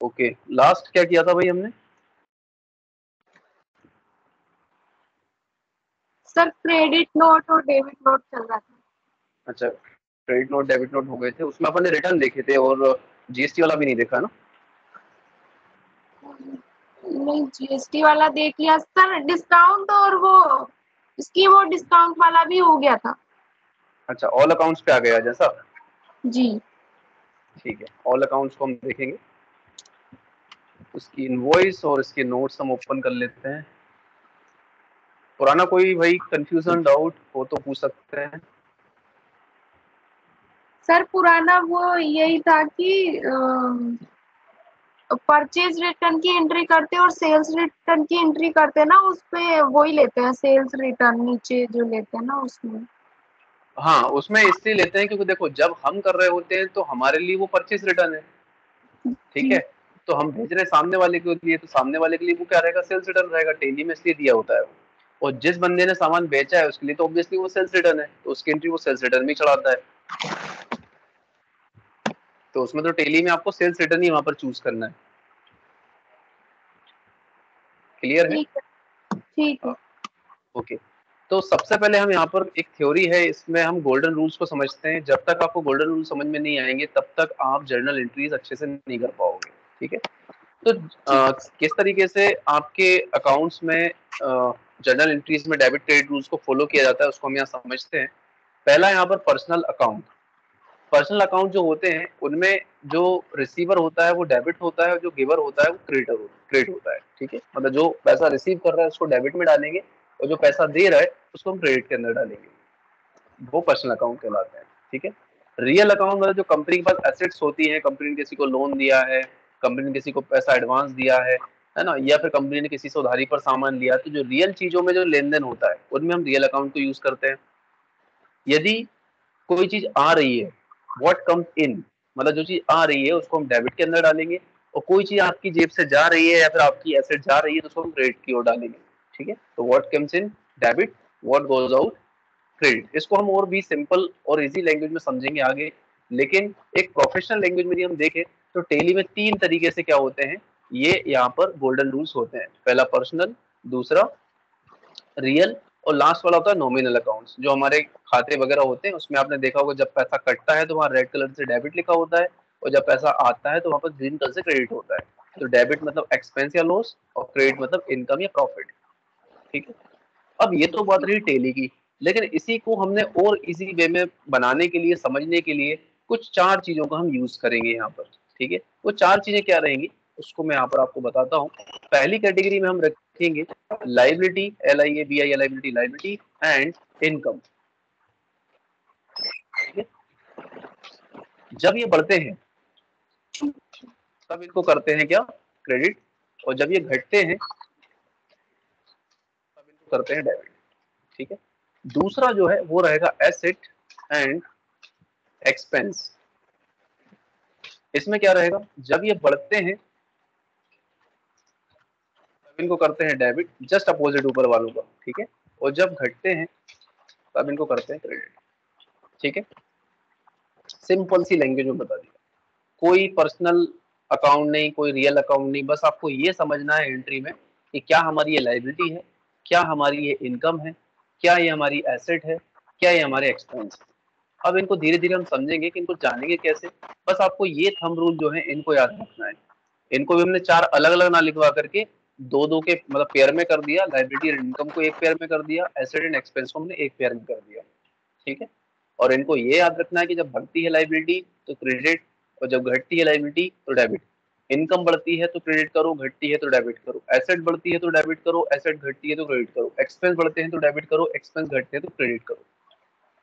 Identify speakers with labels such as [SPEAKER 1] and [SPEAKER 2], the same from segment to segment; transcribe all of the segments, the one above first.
[SPEAKER 1] Okay, last क्या किया था भाई हमने?
[SPEAKER 2] सर क्रेडिट नोट और डेबिट नोट चल रहा था।
[SPEAKER 1] अच्छा, क्रेडिट नोट डेबिट नोट हो गए थे, उसमें अपन ने रिटर्न देखे थे और जीएसटी वाला भी नहीं देखा ना?
[SPEAKER 2] नहीं, जीएसटी वाला देख लिया सर। डिस्काउंट और वो स्कीम और डिस्काउंट वाला भी हो गया था।
[SPEAKER 1] अच्छा, ऑल अकाउंट्स पे आ गया जैसा।
[SPEAKER 2] जी
[SPEAKER 1] ठीक है, ऑल अकाउंट्स को हम देखेंगे, उसकी इनवॉइस और इसके नोट्स हम ओपन कर लेते हैं। पुराना कोई भाई कंफ्यूजन डाउट हो तो पूछ सकते हैं।
[SPEAKER 2] सर, पुराना वो यही था कि परचेज रिटर्न की एंट्री करते और सेल्स रिटर्न की एंट्री करते ना, उस पे वही लेते हैं, सेल्स रिटर्न नीचे जो लेते हैं ना उसमें।
[SPEAKER 1] हाँ, उसमें इसलिए लेते हैं क्योंकि देखो जब हम कर रहे होते हैं तो हमारे लिए वो परचेज रिटर्न है, ठीक है।
[SPEAKER 2] जी
[SPEAKER 1] तो हम भेज रहे हैं सामने वाले के लिए, तो सामने वाले के लिए वो क्या रहेगा, सेल्स रिटर्न रहेगा, टेली में इसलिए दिया होता है वो। और जिस बंदे ने सामान बेचा है उसके लिए तो ऑब्वियसली वो सेल्स रिटर्न है, तो उसकी एंट्री वो सेल्स रिटर्न में चढ़ाता है। तो उसमें तो टेली में आपको सेल्स रिटर्न ही वहां पर चूज करना है। क्लियर है?
[SPEAKER 2] ठीक है। ठीक है।
[SPEAKER 1] ओके। तो सबसे पहले हम यहाँ पर एक थ्योरी है, इसमें हम गोल्डन रूल्स को समझते हैं। जब तक आपको गोल्डन रूल समझ में नहीं आएंगे तब तक आप जर्नल एंट्रीज अच्छे से नहीं कर पाओगे, ठीक है। तो
[SPEAKER 2] ठीक।
[SPEAKER 1] किस तरीके से आपके अकाउंट्स में जर्नल एंट्रीज में डेबिट क्रेडिट रूल्स को फॉलो किया जाता है उसको हम यहाँ समझते हैं। पहला यहाँ पर पर्सनल अकाउंट। पर्सनल अकाउंट जो होते हैं उनमें जो रिसीवर होता है वो डेबिट होता है और जो गिवर होता है वो क्रेडिट होता है, ठीक है। मतलब जो पैसा रिसीव कर रहा है उसको डेबिट में डालेंगे और जो पैसा दे रहा है उसको हम क्रेडिट के अंदर डालेंगे, वो पर्सनल अकाउंट कहलाते हैं, ठीक है। रियल अकाउंट मतलब जो कंपनी के पास एसेट्स होती हैं, कंपनी ने किसी को लोन दिया है, कंपनी ने किसी को पैसा एडवांस दिया है ना, या फिर कंपनी ने किसी से उधारी पर सामान लिया, तो जो रियल चीजों में जो लेन देन होता है उनमें हम रियल अकाउंट को यूज करते हैं। यदि कोई चीज आ रही है, व्हाट कम्स इन, मतलब जो चीज आ रही है उसको हम डेबिट के अंदर डालेंगे, और कोई चीज आपकी जेब से जा रही है या फिर आपकी एसेट जा रही है तो उसको हम क्रेडिट की ओर डालेंगे, ठीक है। तो what comes in debit, what goes out credit. इसको हम और भी सिंपल और इजी लैंग्वेज में समझेंगे आगे, लेकिन एक प्रोफेशनल लैंग्वेज में यदि हम देखें तो टेली में तीन तरीके से क्या होते हैं, ये यहाँ पर गोल्डन रूल्स होते हैं। पहला पर्सनल, दूसरा रियल, और लास्ट वाला होता है नॉमिनल अकाउंट्स। जो हमारे खाते वगैरह होते हैं उसमें आपने देखा होगा जब पैसा कटता है तो वहाँ रेड कलर से डेबिट लिखा होता है, और जब पैसा आता है तो वहाँ पर ग्रीन कलर से क्रेडिट होता है। तो डेबिट मतलब एक्सपेंस या लॉस, और क्रेडिट मतलब इनकम या प्रॉफिट, ठीक है। अब ये तो बात रही टेली की, लेकिन इसी को हमने और इजी वे में बनाने के लिए, समझने के लिए कुछ चार चीजों का हम यूज करेंगे यहाँ पर, ठीक है। वो चार चीजें क्या रहेंगी उसको मैं यहाँ पर आपको बताता हूँ। पहली कैटेगरी में हम रखेंगे liability, LIABI, liability, liability and income, ठीक है। जब ये बढ़ते हैं तब इनको करते हैं क्या, क्रेडिट, और जब ये घटते हैं तब इनको करते हैं डेबिट, ठीक है। दूसरा जो है वो रहेगा एसेट एंड एक्सपेंस। इसमें क्या रहेगा, जब ये बढ़ते हैं तब इनको करते हैं डेबिट, जस्ट अपोजिट ऊपर वालों का, ठीक है। और जब घटते हैं तब इनको करते हैं क्रेडिट, ठीक है। सिंपल सी लैंग्वेज में बता दिया, कोई पर्सनल अकाउंट नहीं, कोई रियल अकाउंट नहीं, बस आपको ये समझना है एंट्री में कि क्या हमारी ये लाइबिलिटी है, क्या हमारी ये इनकम है, क्या ये हमारी एसेट है, क्या ये हमारे एक्सपेंस है। अब इनको धीरे धीरे हम समझेंगे कि इनको जानेंगे कैसे। बस आपको ये थंब रूल जो है इनको याद रखना है। इनको भी हमने चार अलग अलग ना लिखवा करके दो दो के मतलब पेयर में कर दिया, लाइबिलिटी एंड इनकम को एक पेयर में कर दिया, एसेट एंड एक्सपेंस को हमने एक पेयर में कर दिया, ठीक है। और इनको ये याद रखना है कि जब बढ़ती है लाइबिलिटी तो क्रेडिट, और जब घटती है लाइबिलिटी तो डेबिट। इनकम बढ़ती है तो क्रेडिट करो, घटती है तो डेबिट करो। एसेट बढ़ती है तो डेबिट करो, एसेट घटती है तो क्रेडिट करो। एक्सपेंस बढ़ते हैं तो डेबिट करो, एक्सपेंस घटते हैं तो क्रेडिट करो,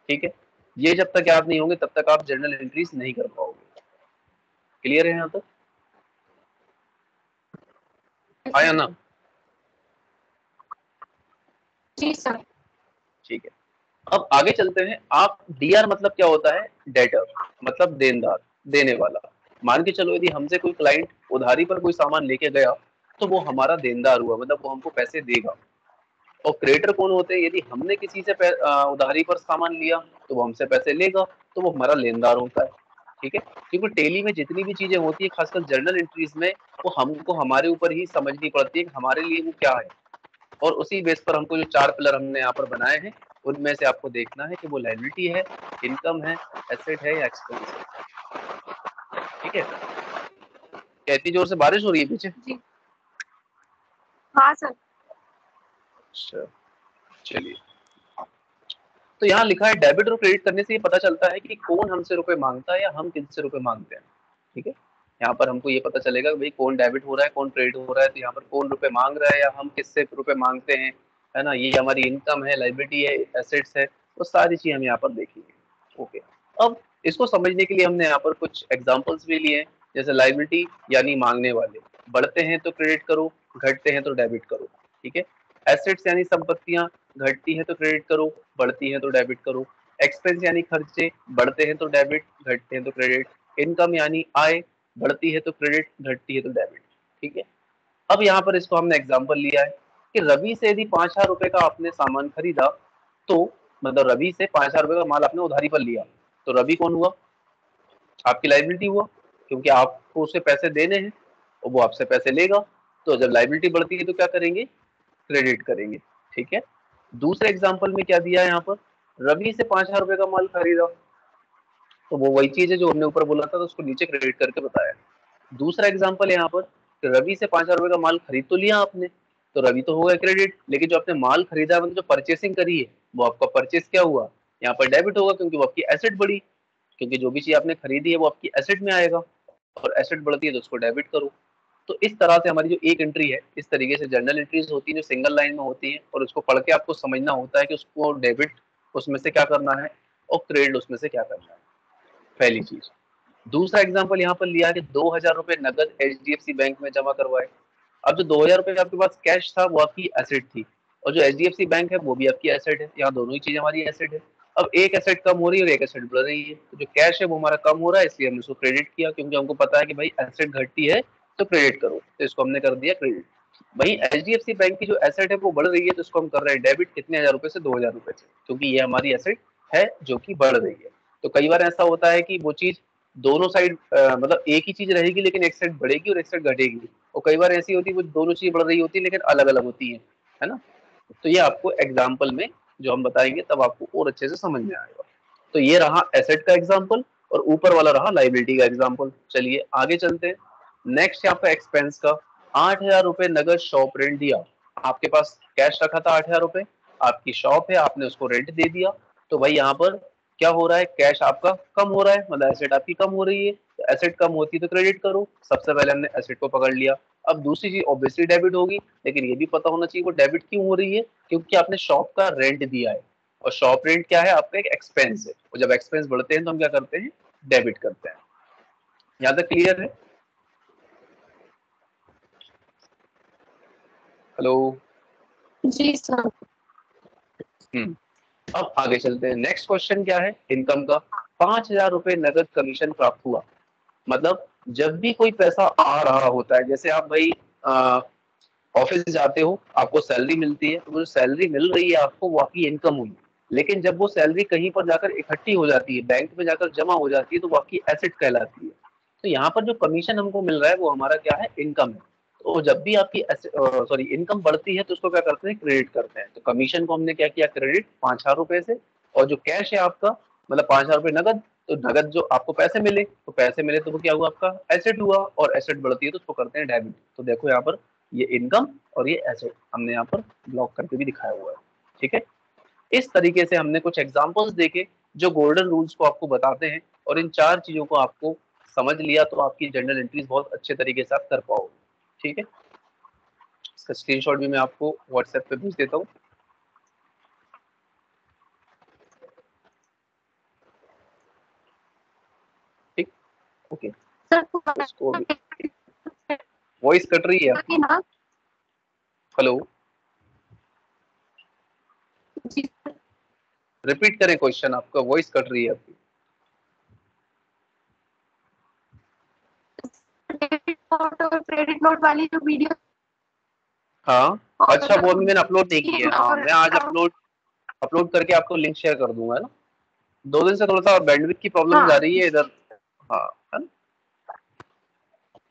[SPEAKER 1] ठीक है। ये जब तक याद नहीं होंगे तब तक आप जर्नल एंट्रीज नहीं कर पाओगे। क्लियर है यहाँ तक, आया ना?
[SPEAKER 2] जी सर।
[SPEAKER 1] ठीक है। अब आगे चलते हैं। आप डीआर मतलब क्या होता है, डेटर, मतलब देनदार, देने वाला। मान के चलो यदि हमसे कोई क्लाइंट उधारी पर कोई सामान लेके गया तो वो हमारा देनदार हुआ, मतलब वो हमको पैसे देगा। और क्रेडिटर कौन होते हैं, यदि हमने किसी से उधारी पर सामान लिया तो वो हमसे पैसे लेगा, तो वो हमारा लेनदार होता है, ठीक है, क्योंकि टेली में जितनी भी चीजें होती है खासकर जर्नल एंट्रीज में, वो हमको हमारे ऊपर ही समझनी पड़ती है कि हमारे लिए वो क्या है, और उसी बेस पर हमको जो 4 पिलर हमने यहाँ पर बनाए हैं उनमें से आपको देखना है कि वो लायबिलिटी है, इनकम है, एसेट है या एक्सपेंस है। ठीक है, क्या इतनी जोर से बारिश हो रही है पीछे?
[SPEAKER 2] जी हाँ सर।
[SPEAKER 1] अच्छा चलिए, तो यहाँ लिखा है डेबिट और क्रेडिट करने से ये पता चलता है कि कौन हमसे रुपए मांगता है या हम किससे रुपए मांगते हैं। ठीक है, यहाँ पर हमको ये पता चलेगा कि भाई कौन डेबिट हो रहा है कौन क्रेडिट हो रहा है, तो यहाँ पर कौन रुपए मांग रहा है या हम किससे रुपए मांगते हैं, है ना, ये हमारी इनकम है, लाइबिलिटी है, एसेट्स है, तो सारी चीज हम यहाँ पर देखेंगे। ओके, अब इसको समझने के लिए हमने यहाँ पर कुछ एग्जाम्पल्स भी लिए हैं, जैसे लाइबिलिटी यानी मांगने वाले, बढ़ते हैं तो क्रेडिट करो, घटते हैं तो डेबिट करो। ठीक है, एसेट्स यानी संपत्तियां, घटती है तो क्रेडिट करो, बढ़ती है तो डेबिट करो। एक्सपेंस यानी खर्चे, बढ़ते हैं तो डेबिट, घटते हैं तो क्रेडिट। इनकम यानी आय, बढ़ती है तो क्रेडिट, घटती है तो डेबिट। ठीक है, अब यहाँ पर इसको हमने एग्जाम्पल लिया है कि रवि से यदि 5,000 रुपए का आपने सामान खरीदा, तो मतलब रवि से 5,000 रुपए का माल आपने उधारी पर लिया, तो रवि कौन हुआ? आपकी लाइबिलिटी हुआ, क्योंकि आपको उसे पैसे देने हैं और वो आपसे पैसे लेगा। तो जब लाइबिलिटी बढ़ती है तो क्या करेंगे? क्रेडिट करेंगे। ठीक है, दूसरे एग्जाम्पल में क्या दिया है यहाँ पर, रवि से 5,000 रुपए का माल खरीदा, तो वो वही चीज है जो हमने ऊपर बोला था, तो उसको नीचे क्रेडिट करके बताया। दूसरा एग्जाम्पल है यहाँ पर, रवि से 5,000 रुपए का माल खरीद तो लिया आपने, तो रवि तो हो गया क्रेडिट, लेकिन जो आपने माल खरीदा मतलब जो परचेसिंग करी है, वो आपका परचेस क्या हुआ? यहाँ पर डेबिट होगा, क्योंकि वो आपकी एसेट बढ़ी, क्योंकि जो भी चीज आपने खरीदी है वो आपकी एसेट में आएगा, और एसेट बढ़ती है तो उसको डेबिट करो। तो इस तरह से हमारी जो एक एंट्री है, इस तरीके से जर्नल एंट्रीज होती है जो सिंगल लाइन में होती है, और उसको पढ़ के आपको समझना होता है कि उसको डेबिट उसमें से क्या करना है और क्रेडिट उसमें से क्या करना है, पहली चीज। दूसरा एग्जाम्पल यहाँ पर लिया है कि 2,000 रुपए नगद HDFC बैंक में जमा करवाए। अब जो 2,000 रुपए आपके पास कैश था वो आपकी एसेट थी, और जो HDFC बैंक है वो भी आपकी एसेट है, यहाँ दोनों ही चीज हमारी एसेट है। अब एक एसेट कम हो रही है और एक एसेट बढ़ रही है, तो जो कैश है वो हमारा कम हो रहा है, इसलिए हमने उसको क्रेडिट किया, क्योंकि हमको पता है कि भाई एसेट घटती है तो क्रेडिट करो, तो इसको हमने कर दिया क्रेडिट। वही HDFC बैंक की जो एसेट है वो बढ़ रही है, तो इसको हम कर रहे हैं डेबिट, कितने हजार रुपए से? 2,000 रुपए से, क्योंकि ये हमारी एसेट है जो कि बढ़ रही है। तो कई बार ऐसा होता है कि वो चीज दोनों साइड मतलब एक ही चीज रहेगी लेकिन एक साइड बढ़ेगी और एक साइड घटेगी, और कई बार ऐसी होती है वो दोनों चीजें बढ़ रही होती है लेकिन अलग अलग होती है ना। तो ये आपको एग्जाम्पल में जो हम बताएंगे तब आपको और अच्छे से समझ में आएगा। तो ये रहा एसेट का एग्जाम्पल, और ऊपर वाला रहा लाइबिलिटी का एग्जाम्पल। चलिए आगे चलते हैं। नेक्स्ट यहाँ पे एक्सपेंस का, 8,000 रुपए नगद शॉप रेंट दिया, आपके पास कैश रखा था 8,000 रुपए, आपकी शॉप है, आपने उसको रेंट दे दिया, तो भाई यहाँ पर क्या हो रहा है? कैश आपका कम हो रहा है, मतलब एसेट आपकी कम हो रही है, तो एसेट कम होती है तो क्रेडिट करो। सबसे पहले हमने एसेट को पकड़ लिया। अब दूसरी चीज ऑब्वियसली डेबिट होगी, लेकिन ये भी पता होना चाहिए वो डेबिट क्यों हो रही है, क्योंकि आपने शॉप का रेंट दिया है, और शॉप रेंट क्या है? आपका एक एक्सपेंस है, और जब एक्सपेंस बढ़ते हैं तो हम क्या करते हैं? डेबिट करते हैं। यहाँ तक क्लियर है? हेलो?
[SPEAKER 2] जी सर।
[SPEAKER 1] अब आगे चलते हैं। नेक्स्ट क्वेश्चन क्या है? इनकम का। 5,000 रुपए नगद कमीशन प्राप्त हुआ, मतलब जब भी कोई पैसा आ रहा होता है, जैसे आप भाई ऑफिस जाते हो, आपको सैलरी मिलती है, तो जो सैलरी मिल रही है आपको वो आपकी इनकम हुई, लेकिन जब वो सैलरी कहीं पर जाकर इकट्ठी हो जाती है, बैंक में जाकर जमा हो जाती है, तो वो आपकी एसेट कहलाती है। तो यहाँ पर जो कमीशन हमको मिल रहा है वो हमारा क्या है? इनकम है। तो जब भी आपकी सॉरी इनकम बढ़ती है तो उसको क्या करते हैं? क्रेडिट करते हैं। तो कमीशन को हमने क्या किया? क्रेडिट 5,000 रुपए से, और जो कैश है आपका मतलब 5,000 रुपए नगद, तो नगद जो आपको पैसे मिले, तो पैसे मिले तो वो क्या हुआ? आपका एसेट हुआ, और एसेट बढ़ती है तो उसको करते हैं डेबिट। तो देखो यहाँ पर ये इनकम और ये एसेट हमने यहाँ पर ब्लॉक करके भी दिखाया हुआ है। ठीक है, इस तरीके से हमने कुछ एग्जांपल्स देखे जो गोल्डन रूल्स को आपको बताते हैं, और इन 4 चीजों को आपको समझ लिया तो आपकी जर्नल एंट्रीज बहुत अच्छे तरीके से आप कर पाओगे। ठीक है, इसका स्क्रीनशॉट भी मैं आपको व्हाट्सएप पे भेज देता हूँ। ठीक, ओके।
[SPEAKER 2] सर
[SPEAKER 1] इसको भी वॉइस कट रही है आपकी।
[SPEAKER 2] ना।
[SPEAKER 1] हेलो,
[SPEAKER 2] जी
[SPEAKER 1] रिपीट करें क्वेश्चन, आपका वॉइस कट रही है आपकी।
[SPEAKER 2] नोट और क्रेडिट नोट वाली जो वीडियो
[SPEAKER 1] हाँ, अच्छा वो अभी मैंने अपलोड नहीं की है। हाँ,
[SPEAKER 2] और
[SPEAKER 1] मैं आज अपलोड अपलोड करके आपको लिंक शेयर कर दूंगा, है ना। 2 दिन से थोड़ा सा बैंडविड्थ की प्रॉब्लम आ
[SPEAKER 2] हाँ
[SPEAKER 1] रही है इधर। हाँ है ना?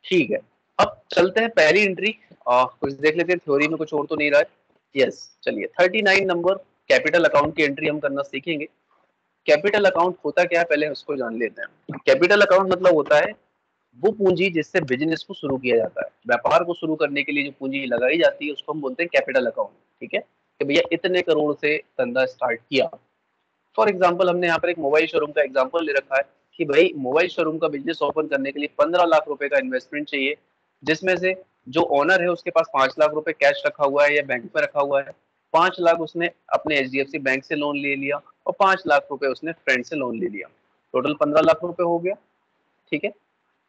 [SPEAKER 1] ठीक है, अब चलते हैं पहली एंट्री। कुछ देख लेते हैं थ्योरी में कुछ और तो नहीं रहा है। यस, चलिए 39 नंबर कैपिटल अकाउंट की एंट्री हम करना सीखेंगे। कैपिटल अकाउंट होता क्या है पहले उसको जान लेते हैं। कैपिटल अकाउंट मतलब होता है वो पूंजी जिससे बिजनेस को शुरू किया जाता है, व्यापार को शुरू करने के लिए जो पूंजी लगाई जाती है उसको हम बोलते हैं कैपिटल अकाउंट। ठीक है, कि भैया इतने करोड़ से धंधा स्टार्ट किया। फॉर एग्जाम्पल हमने यहाँ पर एक मोबाइल शोरूम का एग्जाम्पल ले रखा है कि भाई मोबाइल शोरूम का बिजनेस ओपन करने के लिए 15 लाख रुपए का इन्वेस्टमेंट चाहिए, जिसमें से जो ओनर है उसके पास 5 लाख रुपए कैश रखा हुआ है या बैंक में रखा हुआ है, 5 लाख उसने अपने HDFC बैंक से लोन ले लिया और 5 लाख रुपए उसने फ्रेंड से लोन ले लिया, टोटल 15 लाख रुपए हो गया। ठीक है,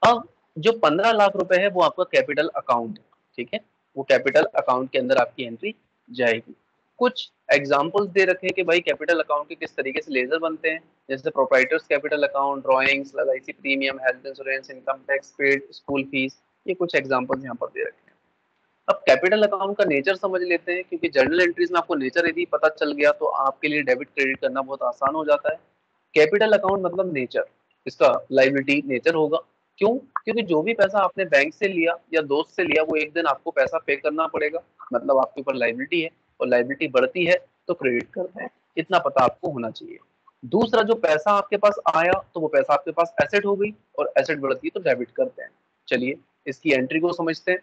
[SPEAKER 1] अब जो 15 लाख रुपए है वो आपका कैपिटल अकाउंट है। ठीक है, वो कैपिटल अकाउंट के अंदर आपकी एंट्री जाएगी। कुछ एग्जांपल्स दे रखे हैं कि भाई कैपिटल अकाउंट के किस तरीके से लेजर बनते हैं, जैसे proprietors capital account, drawings, LIC premium, health insurance, income tax paid, school fees, ये कुछ एग्जांपल्स यहाँ पर दे रखे हैं। अब कैपिटल अकाउंट का नेचर समझ लेते हैं, क्योंकि जर्नल एंट्रीज में आपको नेचर यदि पता चल गया तो आपके लिए डेबिट क्रेडिट करना बहुत आसान हो जाता है। कैपिटल अकाउंट मतलब नेचर, इसका लाइबिलिटी नेचर होगा। क्यों? क्योंकि जो भी पैसा आपने बैंक से लिया या दोस्त से लिया वो एक दिन आपको पैसा पे करना पड़ेगा, मतलब आपके ऊपर लाइबिलिटी है, और लाइबिलिटी बढ़ती है तो क्रेडिट करते हैं, इतना पता आपको होना चाहिए। दूसरा, जो पैसा आपके पास आया तो वो पैसा आपके पास एसेट हो गई, और एसेट बढ़ती है तो डेबिट करते हैं। चलिए इसकी एंट्री को समझते हैं।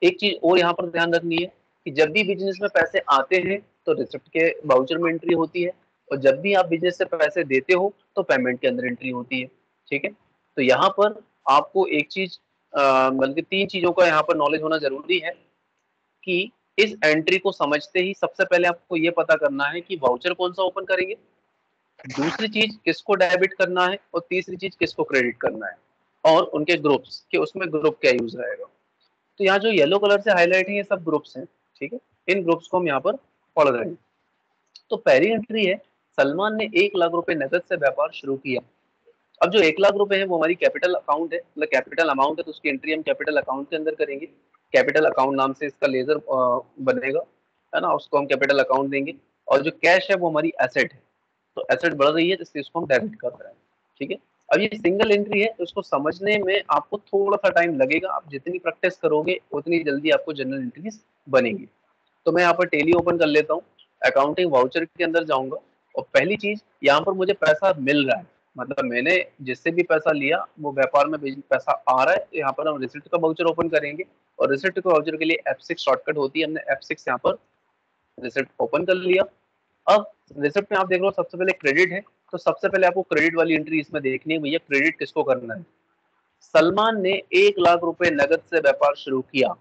[SPEAKER 1] एक चीज और यहाँ पर ध्यान रखनी है कि जब भी बिजनेस में पैसे आते हैं तो रिसिप्ट के वाउचर में एंट्री होती है, और जब भी आप बिजनेस से पैसे देते हो तो पेमेंट के अंदर एंट्री होती है। ठीक है, तो यहाँ पर आपको एक चीज बल्कि तीन चीजों का यहाँ पर नॉलेज होना जरूरी है कि इस एंट्री को समझते ही सबसे पहले आपको ये पता करना है कि वाउचर कौन सा ओपन करेंगे, दूसरी चीज किसको डेबिट करना है, और तीसरी चीज किसको क्रेडिट करना है, और उनके ग्रुप्स कि उसमें ग्रुप क्या यूज रहेगा। तो यहाँ जो येलो कलर से हाईलाइट है ये सब ग्रुप्स हैं। ठीक है, इन ग्रुप्स को हम यहाँ पर पढ़ रहे हैं। तो पहली एंट्री है, सलमान ने 1 लाख रुपए नकद से व्यापार शुरू किया। अब जो 1 लाख रुपए है वो हमारी कैपिटल अकाउंट है, मतलब कैपिटल अमाउंट है, तो उसकी एंट्री हम कैपिटल अकाउंट के अंदर करेंगे। कैपिटल अकाउंट नाम से इसका लेजर बनेगा, है ना, उसको हम कैपिटल अकाउंट देंगे। और जो कैश है वो हमारी एसेट है, तो एसेट बढ़ रही है जिससे इसको हम डेबिट कर रहे हैं। ठीक है, अब ये सिंगल एंट्री है तो इसको समझने में आपको थोड़ा सा टाइम लगेगा, आप जितनी प्रैक्टिस करोगे उतनी जल्दी आपको जनरल एंट्रीज बनेगी। तो मैं यहाँ पर टेली ओपन कर लेता हूँ, अकाउंटिंग वाउचर के अंदर जाऊंगा, और पहली चीज यहाँ पर मुझे पैसा मिल रहा है, मतलब मैंने जिससे भी पैसा लिया वो व्यापार में पैसा आ रहा है, तो यहाँ पर हम रिसिप्ट का वाउचर ओपन करेंगे। और रिसिप्ट के वाउचर के लिए F6 शॉर्टकट होती है, हमने F6 यहाँ पर रिसिप्ट ओपन कर लिया। अब रिसिप्ट में आप देख लो सबसे पहले क्रेडिट है, तो सबसे पहले आपको क्रेडिट वाली एंट्री इसमें देखनी है, भैया क्रेडिट किसको करना है। सलमान ने 1 लाख रुपए नगद से व्यापार शुरू किया,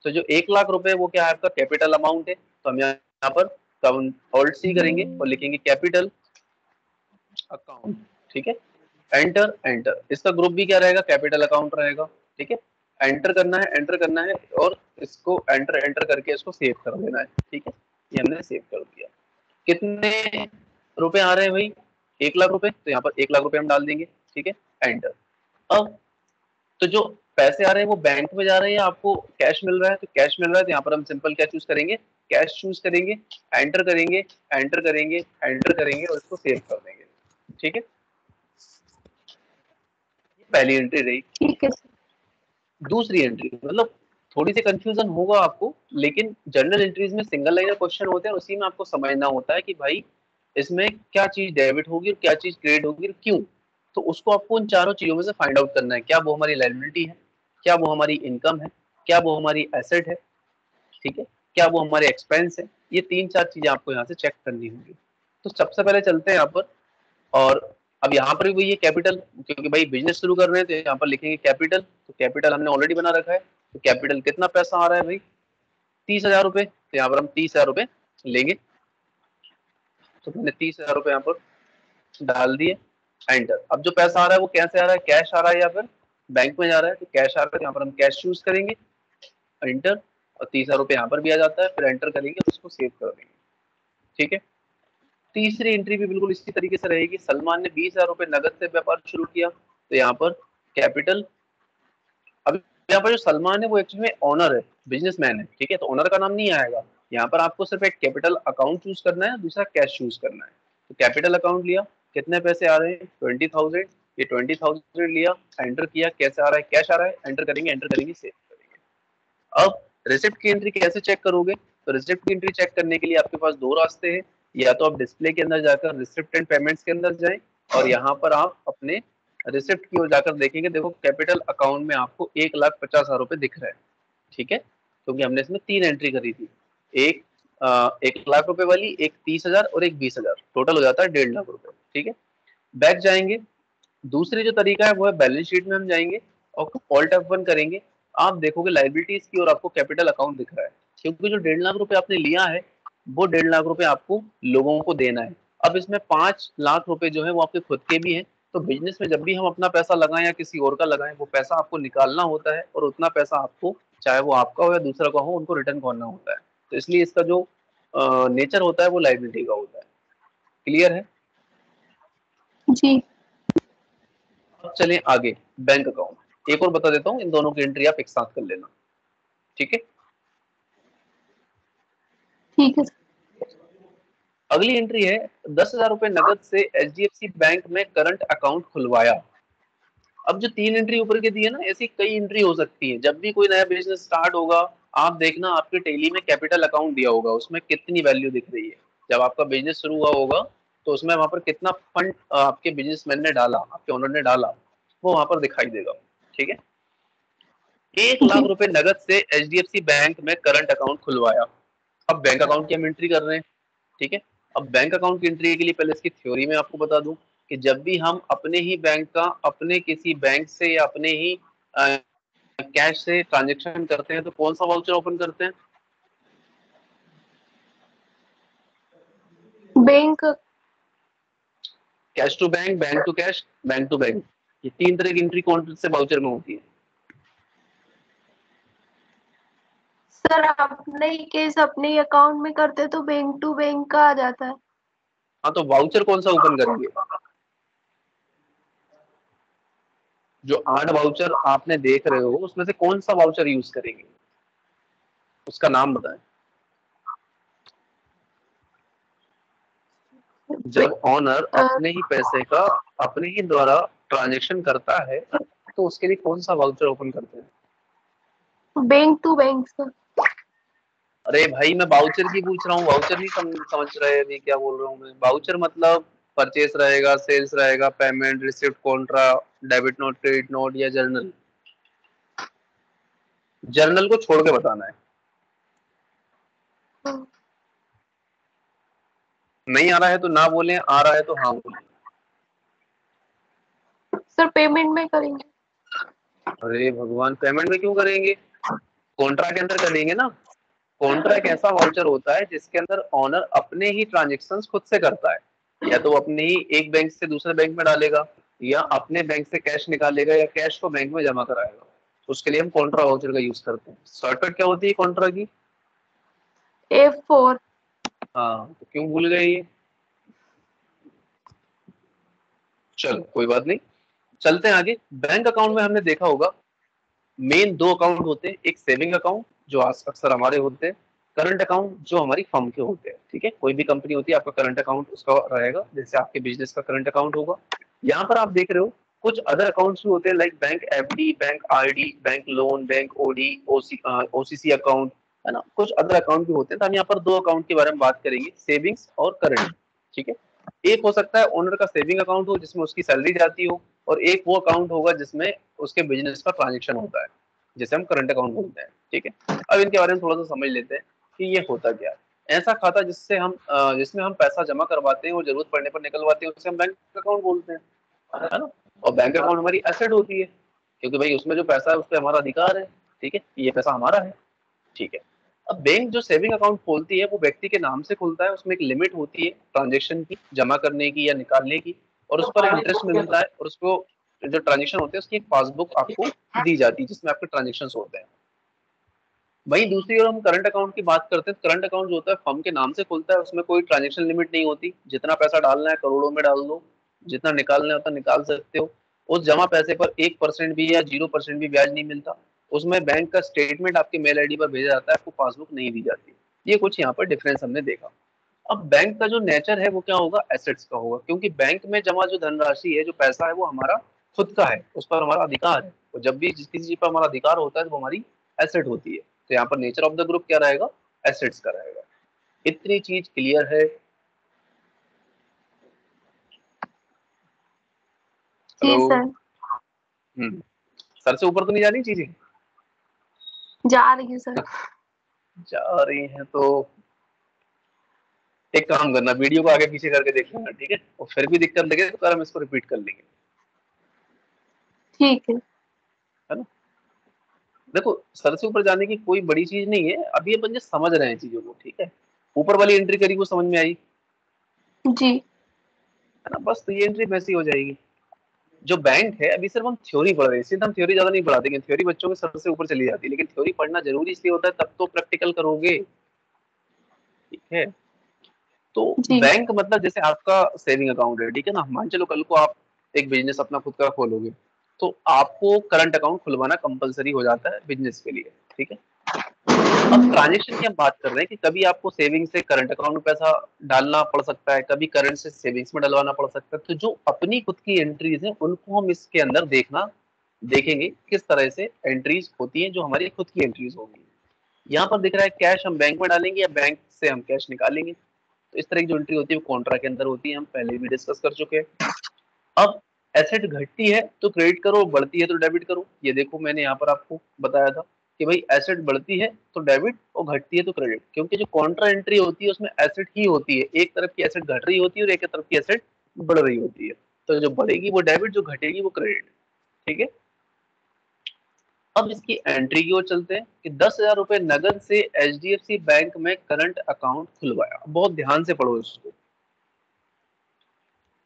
[SPEAKER 1] तो जो 1 लाख रुपए वो क्या है आपका कैपिटल अमाउंट है, तो हम यहाँ पर ऑल्ट सी करेंगे और लिखेंगे कैपिटल अकाउंट। ठीक है, एंटर एंटर, इसका ग्रुप भी क्या रहेगा, कैपिटल अकाउंट रहेगा। ठीक है, एंटर करना है, एंटर करना है, और इसको एंटर एंटर करके इसको सेव कर देना है। ठीक है, ये हमने सेव कर दिया। कितने रुपए आ रहे हैं भाई, 1 लाख रुपए, तो यहाँ पर 1 लाख रुपए हम डाल देंगे। ठीक है, एंटर। अब तो जो पैसे आ रहे हैं वो बैंक में जा रहे हैं या आपको कैश मिल रहा है, तो कैश मिल रहा है, तो यहाँ पर हम सिंपल क्या चूज करेंगे, कैश चूज करेंगे, एंटर करेंगे, एंटर करेंगे, एंटर करेंगे, और इसको सेव कर देंगे। ठीक है, ये पहली एंट्री रही।
[SPEAKER 2] ठीक है सर।
[SPEAKER 1] दूसरी एंट्री मतलब थोड़ी सी कंफ्यूजन होगा आपको, लेकिन जनरल एंट्रीज में सिंगल लाइनर क्वेश्चन होते हैं, उसी में आपको समझना होता है कि भाई इसमें क्या चीज डेबिट होगी और क्या चीज क्रेडिट होगी और क्यों। तो उसको आपको उन चारों चीजों में से फाइंड आउट करना है, क्या वो हमारी लायबिलिटी है, क्या वो हमारी इनकम है, क्या वो हमारी एसेट है। ठीक है, क्या वो हमारे एक्सपेंस है। ये तीन चार चीजें आपको यहाँ से चेक करनी होंगी। तो सबसे पहले चलते हैं यहाँ पर, और अब यहाँ पर भी वही है कैपिटल, क्योंकि भाई बिजनेस शुरू कर रहे हैं तो यहाँ पर लिखेंगे कैपिटल, तो कैपिटल हमने ऑलरेडी बना रखा है, तो कैपिटल कितना पैसा आ रहा है भाई, 30,000 रुपए, तो यहाँ पर हम 30,000 रुपए लेंगे। तो मैंने 30,000 रुपए यहाँ पर डाल दिए, एंटर। अब जो पैसा आ रहा है वो कैसे आ रहा है, कैश आ रहा है या फिर बैंक में जा रहा है, तो कैश आ रहा है, यहाँ पर हम कैश चूज करेंगे, एंटर, और 30,000 रुपए यहाँ पर भी आ जाता है, फिर एंटर करेंगे, उसको सेव कर देंगे। ठीक है, तीसरी एंट्री भी बिल्कुल इसी तरीके से रहेगी, सलमान ने 20,000 रुपए नगद से व्यापार शुरू किया, तो यहाँ पर कैपिटल। अब यहाँ पर जो सलमान है वो एक्चुअली में ओनर है, बिजनेसमैन है। ठीक है, तो ओनर का नाम नहीं आएगा यहाँ पर, आपको सिर्फ एक कैपिटल अकाउंट चूज करना है, दूसरा कैश चूज करना है। तो कैपिटल अकाउंट लिया, कितने पैसे आ रहे हैं, 20,000, ये 20,000 लिया, एंटर किया, कैसे आ रहा है, कैश आ रहा है, एंटर करेंगे, सेव करेंगे। अब रिसिप्ट की एंट्री कैसे चेक करोगे? तो रिसिप्ट की एंट्री चेक करने के लिए आपके पास दो रास्ते हैं। या तो आप डिस्प्ले के अंदर जाकर रिसिप्ट एंड पेमेंट्स के अंदर जाएं और यहाँ पर आप अपने रिसिप्ट की ओर जाकर देखेंगे, देखो कैपिटल अकाउंट में आपको 1,50,000 रुपए दिख रहा है, ठीक है, क्योंकि हमने इसमें 3 एंट्री करी थी, एक 1,00,000 रुपए वाली, एक 30,000 और एक 20,000, टोटल हो जाता है 1,50,000 रुपए, ठीक है। बैक जाएंगे, दूसरी जो तरीका है वो है बैलेंस शीट में हम जाएंगे और ऑल्ट F1 करेंगे, आप देखोगे लाइबिलिटीज की और आपको कैपिटल अकाउंट दिख रहा है, क्योंकि जो 1,50,000 रुपए आपने लिया है वो 1,50,000 रुपए आपको लोगों को देना है। अब इसमें 5,00,000 रुपए जो है वो आपके खुद के भी हैं, तो बिजनेस में जब भी हम अपना पैसा लगाएं या किसी और का लगाएं, वो पैसा आपको निकालना होता है और उतना पैसा आपको, चाहे वो आपका हो या दूसरा का हो, उनको रिटर्न करना होता है। तो इसलिए इसका जो नेचर होता है वो लाइबिलिटी का होता है। क्लियर है?
[SPEAKER 2] जी।
[SPEAKER 1] अब चलें आगे, बैंक अकाउंट एक और बता देता हूँ, इन दोनों की एंट्री आप एक साथ कर लेना, ठीक है।
[SPEAKER 2] ठीक है।
[SPEAKER 1] अगली एंट्री है 10,000 रुपए नगद से HDFC बैंक में करंट अकाउंट खुलवाया। अब जो 3 एंट्री ऊपर के दिए ना, ऐसी कई एंट्री हो सकती है। जब भी कोई नया बिजनेस स्टार्ट होगा, आप देखना आपके टेली में कैपिटल अकाउंट दिया होगा, उसमें कितनी वैल्यू दिख रही है। जब आपका बिजनेस शुरू हुआ होगा तो उसमें वहां पर कितना फंड आपके बिजनेसमैन ने डाला, आपके ओनर ने डाला, वो वहां पर दिखाई देगा, ठीक है। 1,00,000
[SPEAKER 2] जी।
[SPEAKER 1] रुपए नगद से HDFC बैंक में करंट अकाउंट खुलवाया। अब बैंक अकाउंट की हम एंट्री कर रहे हैं, ठीक है। अब बैंक अकाउंट की एंट्री के लिए पहले इसकी थ्योरी में आपको बता दूं कि जब भी हम अपने ही बैंक का अपने किसी बैंक से या अपने ही कैश से ट्रांजेक्शन करते हैं तो कौन सा वाउचर ओपन करते हैं?
[SPEAKER 2] Bank.
[SPEAKER 1] Cash to bank, bank to cash, bank to bank, ये 3 तरह की एंट्री कौन से वाउचर में होती है?
[SPEAKER 2] सर अपने ही केस अपने ही अकाउंट में करते तो बैंक टू बैंक का आ जाता है।
[SPEAKER 1] हाँ, तो वाउचर कौन सा ओपन करेंगे? जो 8 वाउचर आपने देख रहे हो उसमें से कौन सा वाउचर यूज करेंगे, उसका नाम बताएं। जब ऑनर अपने ही पैसे का अपने ही द्वारा ट्रांजेक्शन करता है तो उसके लिए कौन सा वाउचर ओपन करते हैं?
[SPEAKER 2] Bank to bank sir.
[SPEAKER 1] अरे भाई, मैं वाउचर की पूछ रहा हूँ, वाउचर नहीं समझ रहे अभी क्या बोल रहा हूँ मैं? वाउचर मतलब परचेस रहेगा, सेल्स रहेगा, payment, receipt, Contra, debit note, credit note या जर्नल। जर्नल को छोड़ के बताना है। नहीं आ रहा है तो ना बोलें, आ रहा है तो हाँ बोलें।
[SPEAKER 2] सर पेमेंट में करेंगे।
[SPEAKER 1] अरे भगवान, पेमेंट में क्यों करेंगे? कॉन्ट्रा के अंदर करेंगे ना। कॉन्ट्रा एक ऐसा वाउचर होता है जिसके अंदर ऑनर अपने ही ट्रांजेक्शन खुद से करता है, या तो अपने ही एक बैंक से दूसरे बैंक में डालेगा या अपने बैंक से कैश निकालेगा या कैश को बैंक में जमा कराएगा। उसके लिए हम कॉन्ट्रा वाउचर का यूज करते हैं। शॉर्टकट क्या होती है कॉन्ट्रा की?
[SPEAKER 2] F4।
[SPEAKER 1] हाँ, तो क्यों भूल गए ये? चलो कोई बात नहीं, चलते हैं आगे। बैंक अकाउंट में हमने देखा होगा मेन 2 अकाउंट होते हैं, एक सेविंग अकाउंट जो अक्सर हमारे होते हैं, करंट अकाउंट जो हमारी फर्म के होते हैं, ठीक है। कोई भी कंपनी होती है, आपका करंट अकाउंट उसका रहेगा, जैसे आपके बिजनेस का करंट अकाउंट होगा। यहाँ पर आप देख रहे हो कुछ अदर अकाउंट्स भी होते हैं, like bank FD, bank RD, bank loan, bank OD, OCC account, है ना। कुछ अदर अकाउंट भी होते हैं, तो हम यहाँ पर 2 अकाउंट के बारे में बात करेंगे, सेविंग्स और करंट, ठीक है। एक हो सकता है ओनर का सेविंग अकाउंट हो जिसमें उसकी सैलरी जाती हो, और एक वो अकाउंट होगा जिसमें उसके बिजनेस का ट्रांजेक्शन होता है, जिसे हम करंट अकाउंट बोलते हैं, ठीक है। अब इनके बारे में थोड़ा सा समझ लेते हैं कि ये होता क्या है। ऐसा खाता जिससे हम जिसमें हम पैसा जमा करवाते हैं और जरूरत पड़ने पर निकलवाते हैं, उसे हम बैंक अकाउंट बोलते हैं, है ना। और बैंक अकाउंट हमारी एसेट होती है, क्योंकि भाई उसमें जो पैसा है उस पर हमारा अधिकार है, ठीक है, ये पैसा हमारा है, ठीक है। अब बैंक जो सेविंग अकाउंट खोलती है वो व्यक्ति के नाम से खुलता है, उसमें एक लिमिट होती है ट्रांजेक्शन की, जमा करने की या निकालने की, और उस पर इंटरेस्ट मिलता है, और उसको जो ट्रांजेक्शन होते हैं उसकी एक पासबुक आपको दी जाती है जिसमें आपके ट्रांजेक्शन होते हैं। वहीं दूसरी ओर हम करंट अकाउंट की बात करते हैं। करंट अकाउंट जो होता है फर्म के नाम से खुलता है, उसमें कोई ट्रांजेक्शन लिमिट नहीं होती, जितना पैसा डालना है करोड़ों में डाल दो, जितना निकालना है उतना निकाल सकते हो। उस जमा पैसे पर 1% भी या 0% भी ब्याज नहीं मिलता। उसमें बैंक का स्टेटमेंट आपके मेल ID पर भेजा जाता है, आपको पासबुक नहीं दी जाती। ये कुछ यहाँ पर डिफरेंस हमने देखा। अब बैंक का जो नेचर है वो क्या होगा, एसेट्स का होगा, क्योंकि बैंक में जमा जो धनराशि है, जो पैसा है, वो हमारा खुद का है, उस पर हमारा अधिकार है। और जब भी किसी चीज पर हमारा अधिकार होता है तो वो हमारी एसेट होती है। तो यहाँ पर नेचर ऑफ द ग्रुप क्या रहेगा, एसेट्स का रहेगा। इतनी चीज क्लियर है?
[SPEAKER 2] जी
[SPEAKER 1] हेलो।
[SPEAKER 2] सर।
[SPEAKER 1] सर से ऊपर तो नहीं जा रही चीजें?
[SPEAKER 2] जा रही है सर।
[SPEAKER 1] जा रही हैं तो एक काम करना, वीडियो को आगे पीछे करके देख लेना, ठीक है? और फिर भी दिक्कत लगे तो हम इसको रिपीट कर लेंगे,
[SPEAKER 2] ठीक है।
[SPEAKER 1] है ना? देखो, सर से ऊपर जाने की कोई बड़ी चीज नहीं है, अभी अपन जो समझ रहे हैं चीजों को, ठीक है? ऊपर वाली एंट्री करी वो समझ में आई,
[SPEAKER 2] जी।
[SPEAKER 1] है ना? बस तो ये एंट्री वैसी हो जाएगी। जो बैंक है, अभी सिर्फ हम थ्योरी पढ़ रहे हैं, इसलिए हम थ्योरी ज्यादा नहीं पढ़ाते हैं, थ्योरी बच्चों के सर से ऊपर चली जाती है, लेकिन थ्योरी पढ़ना जरूरी इसलिए होता है तब तो प्रैक्टिकल करोगे, ठीक है? तो
[SPEAKER 2] जी।
[SPEAKER 1] बैंक मतलब जैसे आपका सेविंग अकाउंट है, ठीक है ना? मान चलो कल को आप एक बिजनेस अपना खुद का खोलोगे, तो आपको करंट अकाउंट खुलवाना कंपलसरी हो जाता है बिजनेस के लिए, ठीक है? अब ट्रांजेक्शन की हम बात कर रहे हैं कि कभी आपको सेविंग से करंट अकाउंट में पैसा डालना पड़ सकता है, कभी करंट से सेविंग्स में डलवाना पड़ सकता है। तो जो अपनी खुद की एंट्रीज हैं उनको हम इसके अंदर देखेंगे किस तरह से एंट्रीज होती हैं, जो हमारी खुद की एंट्रीज होंगी। यहाँ पर दिख रहा है कैश हम बैंक में डालेंगे या बैंक से हम कैश निकालेंगे। तो इस तरह की जो एंट्री होती है वो कॉन्ट्रा के अंदर होती है, हम पहले भी डिस्कस कर चुके हैं। अब एसेट घटती है तो क्रेडिट करो, बढ़ती है तो डेबिट करो। ये देखो मैंने यहाँ पर आपको बताया था कि भाई एसेट बढ़ती है तो डेबिट और घटती है तो क्रेडिट, क्योंकि जो कॉन्ट्रा एंट्री होती है उसमें एसेट ही होती है, एक तरफ की एसेट घट रही होती है और एक तरफ की एसेट बढ़ रही होती है। तो जो बढ़ेगी वो डेबिट, जो घटेगी वो क्रेडिट, ठीक है? अब इसकी एंट्री की ओर चलते हैं कि 10,000 रुपए नगद से HDFC बैंक में करंट अकाउंट खुलवाया। बहुत ध्यान से पढ़ो इसको,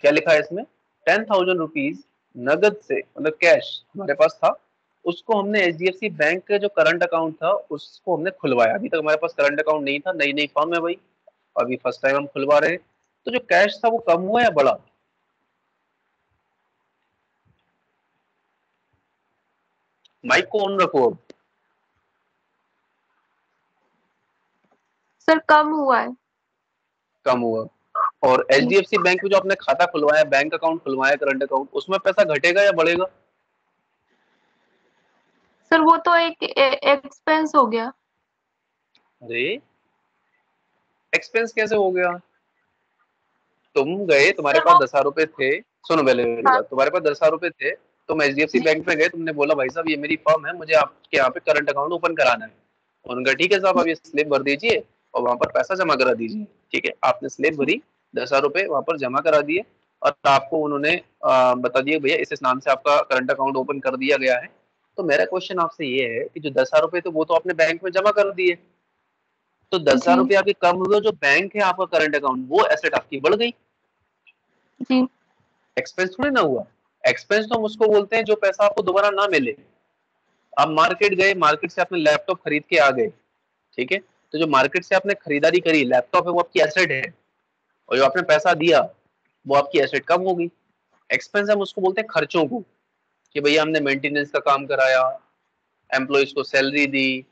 [SPEAKER 1] क्या लिखा है इसमें? 10,000 रुपीज नगद से, मतलब कैश हमारे पास था, उसको हमने HDFC बैंक के जो करंट अकाउंट था उसको हमने खुलवाया। अभी तक हमारे पास करंट अकाउंट नहीं था, नई नई फर्म है भाई, अभी फर्स्ट टाइम हम खुलवा रहे हैं। तो जो कैश था वो कम हुआ या बढ़ा? माइक को ऑन रखो अब।
[SPEAKER 2] सर कम हुआ है।
[SPEAKER 1] कम हुआ। और
[SPEAKER 2] जी।
[SPEAKER 1] HDFC बैंक में जो आपने खाता खुलवाया, बैंक अकाउंट खुलवाया, करंट अकाउंट, उसमें पैसा घटेगा या बढ़ेगा?
[SPEAKER 2] सर वो तो एक एक्सपेंस हो गया।
[SPEAKER 1] अरे, एक्सपेंस कैसे हो गया? तुम गए, तुम्हारे
[SPEAKER 2] सर
[SPEAKER 1] पास
[SPEAKER 2] वो
[SPEAKER 1] 10,000 रुपए थे। सुनो पहले मेरी
[SPEAKER 2] हाँ।
[SPEAKER 1] बात, तुम्हारे पास 10,000 रुपए थे, तुम HDFC
[SPEAKER 2] जी।
[SPEAKER 1] बैंक में गए, तुमने बोला भाई साहब ये मेरी फर्म है, मुझे आपके यहाँ पे करंट अकाउंट ओपन कराना है। उन्होंने कहा ठीक है साहब, आप ये स्लिप भर दीजिए और वहां पर पैसा जमा करा दीजिए, ठीक है? आपने स्लिप भरी, 10,000 रुपए वहां पर जमा करा दिए, और आपको उन्होंने बता दिया भैया इस नाम से आपका करंट अकाउंट ओपन कर दिया गया है। तो मेरा क्वेश्चन आपसे ये है कि जो 10,000 रुपए थे वो तो आपने बैंक में जमा कर दिए, तो दस
[SPEAKER 2] जी।
[SPEAKER 1] हजार रुपये आपके कम हुए, जो बैंक है आपका करंट अकाउंट, वो एसेट आपकी बढ़ गई।
[SPEAKER 2] जी।
[SPEAKER 1] एक्सपेंस थोड़ी ना हुआ। एक्सपेंस तो हम उसको बोलते हैं जो पैसा आपको दोबारा ना मिले। आप मार्केट गए, मार्केट से आपने लैपटॉप खरीद के आ गए, ठीक है? तो जो मार्केट से आपने खरीदारी करी, लैपटॉप है वो आपकी एसेट है, और जो आपने पैसा दिया वो आपकी एसेट कम हो गई। एक्सपेंस हम उसको बोलते हैं खर्चों को, कि भैया हमने मेंटेनेंस का काम कराया, एम्प्लॉयज को सैलरी दी,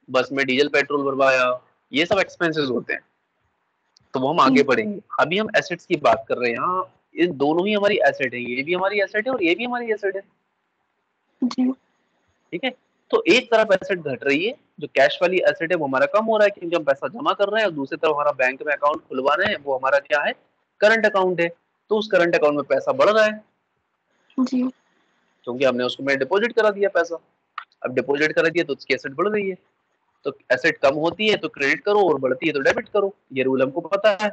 [SPEAKER 1] बस में डीजल पेट्रोल भरवाया, ये सब एक्सपेंसेस होते हैं। तो वो हम आगे
[SPEAKER 2] जी।
[SPEAKER 1] बढ़ेंगे, अभी हम एसेट्स की बात कर रहे हैं। हाँ, ये दोनों ही हमारी एसेट है, ये भी हमारी एसेट है और ये भी हमारी एसेट है,
[SPEAKER 2] जी।
[SPEAKER 1] ठीक है? तो एक तरफ एसेट घट रही है, जो कैश वाली एसेट है वो हमारा कम हो रहा है क्योंकि हम पैसा जमा कर रहे हैं, और दूसरी तरफ हमारा बैंक में अकाउंट खुलवा रहे हैं, वो हमारा क्या है? करंट अकाउंट है। तो उस करंट अकाउंट में पैसा बढ़ रहा है
[SPEAKER 2] जी।
[SPEAKER 1] क्योंकि हमने उसको में डिपॉजिट करा दिया पैसा। अब डिपॉजिट करा दिया तो उसकी एसेट बढ़ रही है। तो एसेट कम होती है तो क्रेडिट करो और बढ़ती है तो डेबिट करो, ये रूल हमको पता है।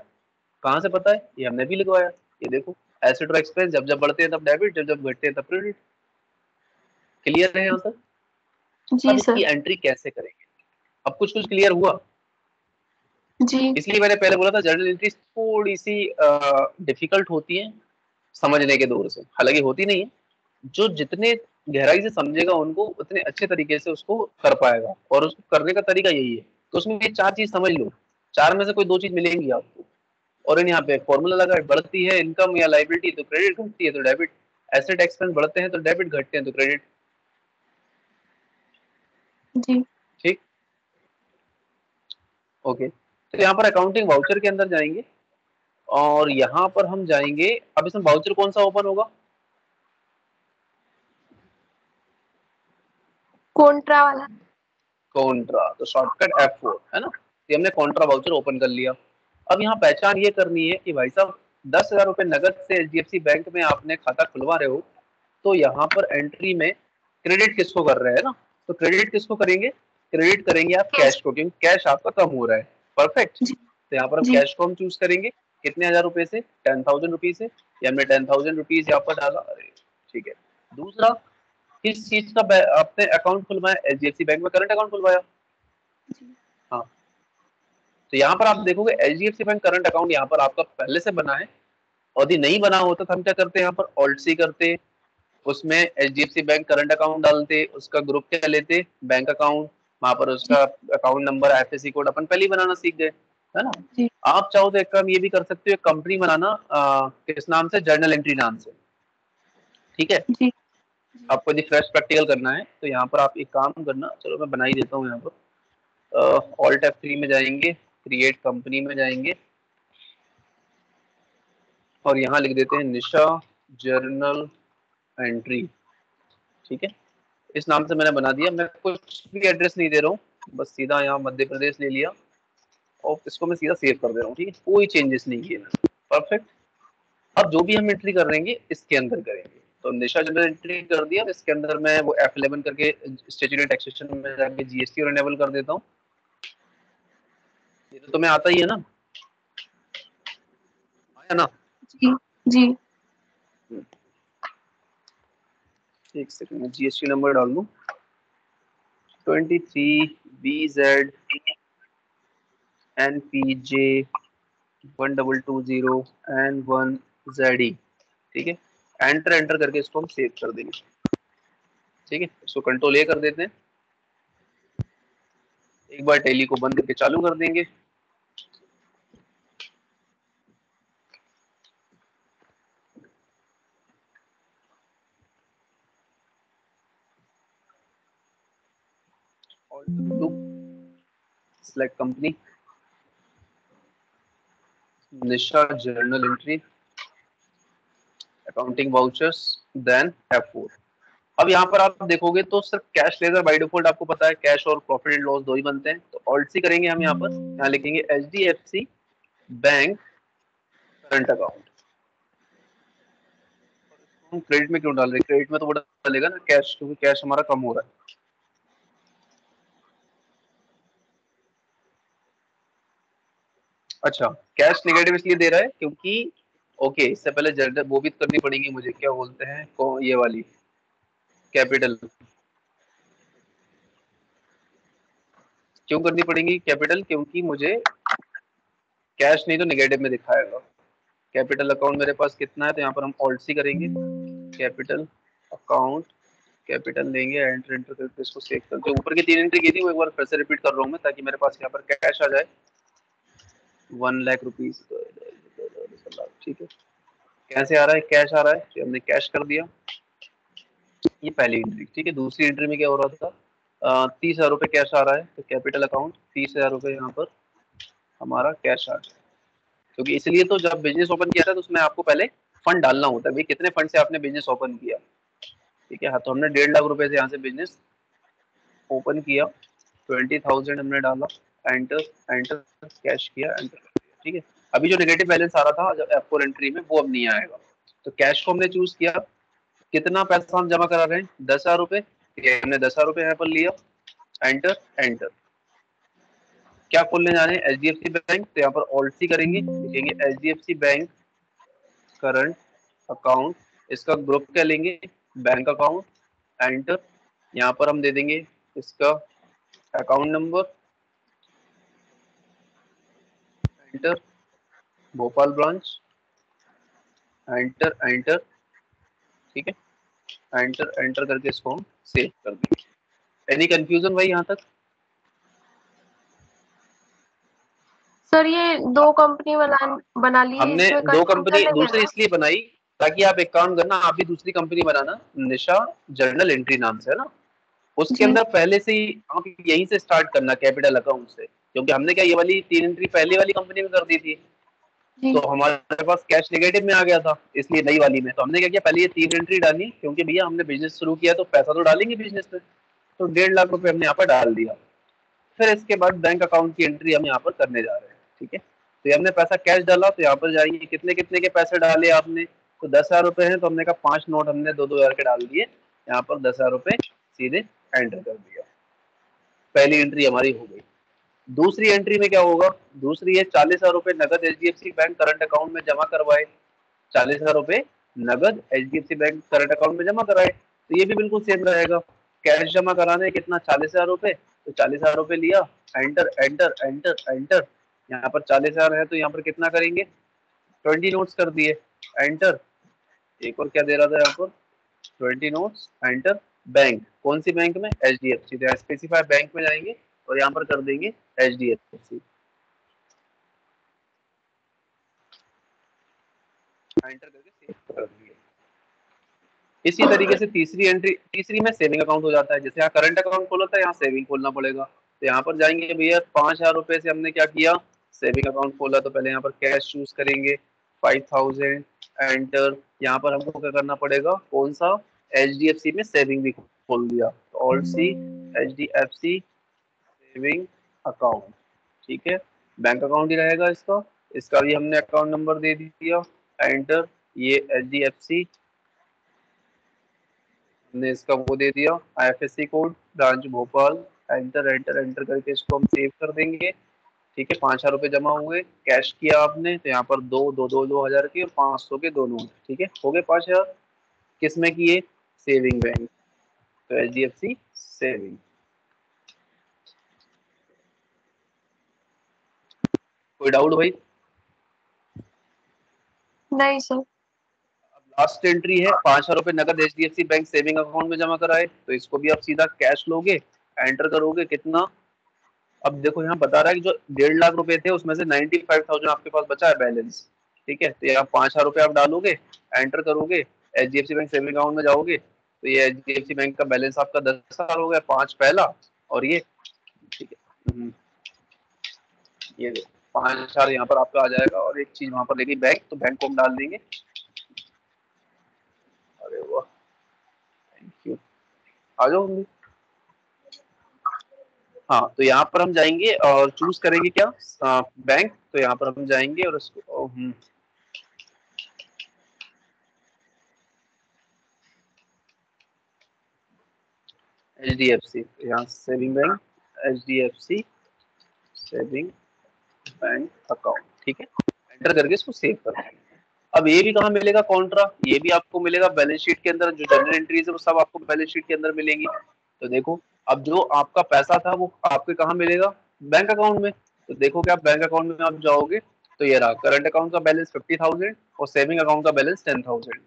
[SPEAKER 1] कहाँ से पता है? ये हमने भी लिखवाया। ये देखो, एसेट और एक्सपेंस जब जब बढ़ते हैं तब डेबिट, जब जब घटते हैं तब क्रेडिट। क्लियर है यहाँ तक? अब
[SPEAKER 2] जी
[SPEAKER 1] इसकी
[SPEAKER 2] सर।
[SPEAKER 1] एंट्री कैसे करेंगे? अब कुछ कुछ क्लियर हुआ?
[SPEAKER 2] जी।
[SPEAKER 1] इसलिए मैंने पहले बोला था जर्नल एंट्रीज थोड़ी सी डिफिकल्ट होती है समझने के दौर से, हालांकि होती नहीं है। जो जितने गहराई से समझेगा उनको उतने अच्छे तरीके से उसको कर पाएगा, और उसको करने का तरीका यही है। तो उसमें ये चार चीज समझ लो, चार में से कोई दो चीज मिलेंगी आपको। और इन यहाँ पे फॉर्मूला लगा है, बढ़ती है इनकम या लाइबिलिटी तो क्रेडिट, घटती है तो डेबिट। एसेट एक्सपेंस बढ़ते हैं तो डेबिट, घटते हैं तो क्रेडिट,
[SPEAKER 2] जी।
[SPEAKER 1] ठीक? ओके। तो यहाँ पर अकाउंटिंग वाउचर के अंदर जाएंगे और यहाँ पर हम जाएंगे। अब इसमें वाउचर कौन सा ओपन होगा?
[SPEAKER 2] कॉन्ट्रा वाला।
[SPEAKER 1] कॉन्ट्रा, तो शॉर्टकट F4 है ना। तो हमने कॉन्ट्रा वाउचर ओपन कर लिया। अब यहाँ पहचान ये करनी है कि भाई साहब 10,000 रुपए नगद से HDFC बैंक में आपने खाता खुलवा रहे हो, तो यहाँ पर एंट्री में क्रेडिट किसको कर रहे हैं ना, तो क्रेडिट किसको करेंगे? क्रेडिट करेंगे आप कैश को, क्योंकि कैश आपका कम हो रहा है। परफेक्ट।
[SPEAKER 2] जी
[SPEAKER 1] तो यहाँ पर हम
[SPEAKER 2] जी
[SPEAKER 1] कैश को हम चूज करेंगे। कितने हजार रुपए से? 10,000 रुपीज से। या हमने 10,000 रुपीज यहाँ पर डाला। अरे ठीक है। दूसरा, किस चीज का आपने अकाउंट खुलवाया? HDFC बैंक में करंट अकाउंट खुलवाया। हाँ, तो यहाँ पर आप देखोगे HDFC बैंक करंट अकाउंट यहाँ पर आपका पहले से बना है। और यदि नहीं बना होता तो हम क्या करते हैं, यहाँ पर ऑल्ट सी करते, उसमें HDFC बैंक करंट अकाउंट डालते, उसका ग्रुप क्या लेते, बैंक अकाउंट, वहां पर उसका अकाउंट नंबर IFSC कोड अपन पहले ही बनाना सीख गए, है ना।
[SPEAKER 2] जी
[SPEAKER 1] आप चाहो तो एक काम ये भी कर सकते हो, एक कंपनी बनाना किस नाम से? जर्नल एंट्री नाम से। ठीक है।
[SPEAKER 2] जी
[SPEAKER 1] आपको यदि फ्रेश प्रैक्टिकल करना है तो यहाँ पर आप एक काम करना, चलो मैं बना ही देता हूँ। यहाँ पर ऑल्ट F3 में जाएंगे, क्रिएट कंपनी में जाएंगे और यहाँ लिख देते हैं निशा जर्नल एंट्री। ठीक है, इस नाम से मैंने बना दिया। मैं कुछ भी एड्रेस नहीं दे रहा हूँ, बस सीधा यहाँ मध्य प्रदेश ले लिया और इसको मैं सीधा सेव कर दे रहा हूँ। ठीक है, कोई चेंजेस नहीं किए मैंने। परफेक्ट। अब जो भी हम एंट्री कर रहेंगे इसके अंदर करेंगे। तो निशा जनरल एंट्री कर दिया, इसके अंदर मैं वो F11 करके स्टैट्यूटरी टैक्सेशन में जाके GST और इनेबल कर देता हूँ। ये तो तुम्हें आता ही है ना, आया ना?
[SPEAKER 2] जी जी
[SPEAKER 1] एक सेकंड में GST नंबर डाल दूँ। 23BZ NPJ 1220 N1ZE। ठीक है, एंटर एंटर करके इसको हम सेव कर देंगे। ठीक है, इसको कंट्रोल A कर देते हैं। एक बार टैली को बंद करके चालू कर देंगे। Select company, Nisha journal entry, accounting vouchers, then F4। अब यहाँ पर आप देखोगे तो सिर्फ कैश लेजर बाय डिफॉल्ट आपको पता है, कैश और प्रॉफिट एंड लॉस दो ही बनते हैं। तो ऑल्ट सी करेंगे हम, यहाँ लिखेंगे HDFC बैंक करंट अकाउंट। हम क्रेडिट में क्यों डाल रहे हैं? क्रेडिट में तो वो डालेगा ना कैश, क्योंकि कैश हमारा कम हो रहा है। अच्छा, कैश नेगेटिव इसलिए दे रहा है क्योंकि ओके, इससे पहले जनरल वो भी करनी पड़ेगी मुझे, क्या बोलते हैं ये वाली कैपिटल। क्यों करनी पड़ेगी कैपिटल? क्योंकि मुझे कैश नहीं तो नेगेटिव में दिखाएगा। कैपिटल अकाउंट मेरे पास कितना है, तो यहाँ पर हम ऑल्ट सी करेंगे, कैपिटल अकाउंट, कैपिटल लेंगे, एंटर एंटर करके इसको सेव करके ऊपर की 3 एंट्री की थी वो एक बार फिर से रिपीट कर रहा हूँ मैं, ताकि मेरे पास यहाँ पर कैश आ जाए 1 लाख रुपीज। ठीक है, कैसे आ रहा है? कैश आ रहा है, तो हमने कैश कर दिया। ये पहली एंट्री। ठीक है, दूसरी एंट्री में क्या हो रहा था? 30,000 रुपये कैश आ रहा है, तो कैपिटल अकाउंट 30,000 रुपये यहाँ पर हमारा कैश आ जाए। क्योंकि इसलिए तो जब बिजनेस ओपन किया था तो उसमें आपको पहले फंड डालना होता है, भाई कितने फंड से आपने बिजनेस ओपन किया। ठीक है, हाँ, तो हमने 1.5 लाख रुपए से यहाँ से बिजनेस ओपन किया, 20,000 हमने डाला, एंटर एंटर, कैश किया, एंटर कर दिया। ठीक है, अभी जो नेगेटिव बैलेंस आ रहा था जब F4 एंट्री में, वो अब नहीं आएगा। तो कैश को हमने चूज किया, कितना पैसा हम जमा करा रहे हैं? 10,000 रुपए। हमने 10,000 रुपए यहाँ पर लिया, एंटर एंटर। क्या खोलने जा रहे हैं? HDFC bank. तो यहाँ पर ऑल्ट सी करेंगे, लिखेंगे HDFC बैंक करंट अकाउंट, इसका ग्रुप क्या लेंगे? Bank account, enter. यहाँ पर हम दे देंगे इसका account number, enter, Bhopal branch, enter enter. ठीक है, एंटर एंटर करके इसको हम सेव कर देंगे। एनी कंफ्यूजन भाई यहाँ तक?
[SPEAKER 2] सर, ये दो कंपनी बना ली है,
[SPEAKER 1] हमने
[SPEAKER 2] इसमें
[SPEAKER 1] 2
[SPEAKER 2] कंफ्यूजन
[SPEAKER 1] कंपनी
[SPEAKER 2] नहीं है
[SPEAKER 1] दूसरी
[SPEAKER 2] ना?
[SPEAKER 1] इसलिए बनाई ताकि आप एक काम करना, आप भी दूसरी कंपनी बनाना, निशा जर्नल एंट्री नाम से, है ना। उसके
[SPEAKER 2] जी
[SPEAKER 1] अंदर पहले से ही आप यहीं से स्टार्ट करना, कैपिटल अकाउंट से। क्योंकि हमने क्या ये वाली 3 एंट्री पहले वाली कंपनी में कर दी थी,
[SPEAKER 2] जी।
[SPEAKER 1] तो हमारे पास कैश नेगेटिव में आ गया था, इसलिए नई वाली में तो हमने क्या किया, पहले ये 3 एंट्री डाली, क्योंकि भैया हमने बिजनेस शुरू किया तो पैसा तो डालेंगे बिजनेस में, तो 1.5 लाख रुपए हमने यहाँ पर डाल दिया। फिर इसके बाद बैंक अकाउंट की एंट्री हम यहाँ पर करने जा रहे हैं, ठीक है। तो ये हमने पैसा कैश डाला, तो यहाँ पर जाएंगे कितने कितने के पैसे डाले आपने, तो 10,000 रुपए हैं, तो हमने कहा 5 नोट हमने 2-2 हज़ार के डाल दिए, यहाँ पर 10,000 रुपए सीधे एंटर कर दिया। पहली एंट्री हमारी हो गई। दूसरी एंट्री में क्या होगा, दूसरी है 40,000 रुपए नगद एचडीएफसी बैंक करंट अकाउंट में जमा करवाए। 40,000 रुपए नगद एचडीएफसी बैंक करंट अकाउंट में जमा कराए, तो ये भी बिल्कुल सेम रहेगा। कैश जमा कराने कितना, 40,000 रुपए, तो 40,000 रुपए लिया, एंटर एंटर एंटर एंटर, यहाँ पर 40,000 है तो यहाँ पर कितना करेंगे, 20 नोट्स कर दिए, एंटर। एक और क्या दे रहा था यहाँ पर, 20 नोट्स, एंटर। बैंक कौन सी बैंक में, एच डी एफ सी, तो स्पेसिफाई बैंक में जाएंगे और यहाँ पर कर देंगे H D F C, enter करके सेव कर दिए। इसी तरीके से तीसरी एंट्री, तीसरी में सेविंग अकाउंट हो जाता है, जैसे यहाँ करंट अकाउंट खोला था, यहाँ सेविंग खोलना पड़ेगा, तो यहाँ पर जाएंगे भैया 5,000 रुपए से हमने क्या किया, सेविंग अकाउंट खोला, तो पहले यहाँ पर कैश चूज करेंगे 5,000, एंटर। यहाँ पर हमको क्या करना पड़ेगा, कौन सा, एच डी एफ सी में सेविंग भी खोल दिया, तो alt C H D F C saving account, ठीक है। बैंक अकाउंट ही रहेगा इसका, इसका भी हमने अकाउंट नंबर दे दिया, एंटर। ये एच डी एफ सी हमने इसका वो दे दिया, IFSC code, branch Bhopal, enter enter enter करके इसको हम सेव कर देंगे, ठीक है। 5,000 रुपए जमा हुए, कैश किया आपने, तो यहाँ पर 2 हज़ार के और 500 के दोनों, ठीक है, हो गए 5,000। किस में किए, सेविंग बैंक, तो H D F C saving. कोई डाउट भाई?
[SPEAKER 2] नहीं सर।
[SPEAKER 1] लास्ट एंट्री है 5,000 रुपए नगद H D F C bank saving account में जमा कराए, तो इसको भी आप सीधा कैश लोगे, एंटर करोगे, कितना, अब देखो यहाँ बता रहा है कि जो 1.5 लाख रुपए थे उसमें से 95,000 आपके पास बचा है बैलेंस, ठीक है। तो यहाँ 5,000 रुपए आप डालोगे, एंटर करोगे, H D F C bank saving account में जाओगे, तो ये H D F C bank का बैलेंस आपका 10,000 हो गया, 5 पहला और ये, ठीक है। ये 5,000 यहाँ पर आपका आ जाएगा, और एक चीज वहां पर लेगी बैंक, तो बैंक को हम डाल देंगे। अरे वाह, थैंक यू, आ जाओ। हाँ, तो यहाँ पर हम जाएंगे और चूज करेंगे क्या, बैंक, तो यहाँ पर हम जाएंगे और उसको एच डी एफ सी, यहाँ saving bank, H D F C saving bank account, ठीक है, एंटर करके इसको सेव कर देंगे। अब ये भी कहाँ मिलेगा कॉन्ट्रा, ये भी आपको मिलेगा बैलेंस शीट के अंदर, जो जनरल एंट्रीज है वो सब आपको बैलेंस शीट के अंदर मिलेंगी। तो देखो, अब जो आपका पैसा था वो आपके कहाँ मिलेगा, बैंक अकाउंट में। तो देखो कि आप बैंक अकाउंट में आप जाओगे, तो ये रहा करंट अकाउंट का बैलेंस 50,000 और सेविंग अकाउंट का बैलेंस 10,000।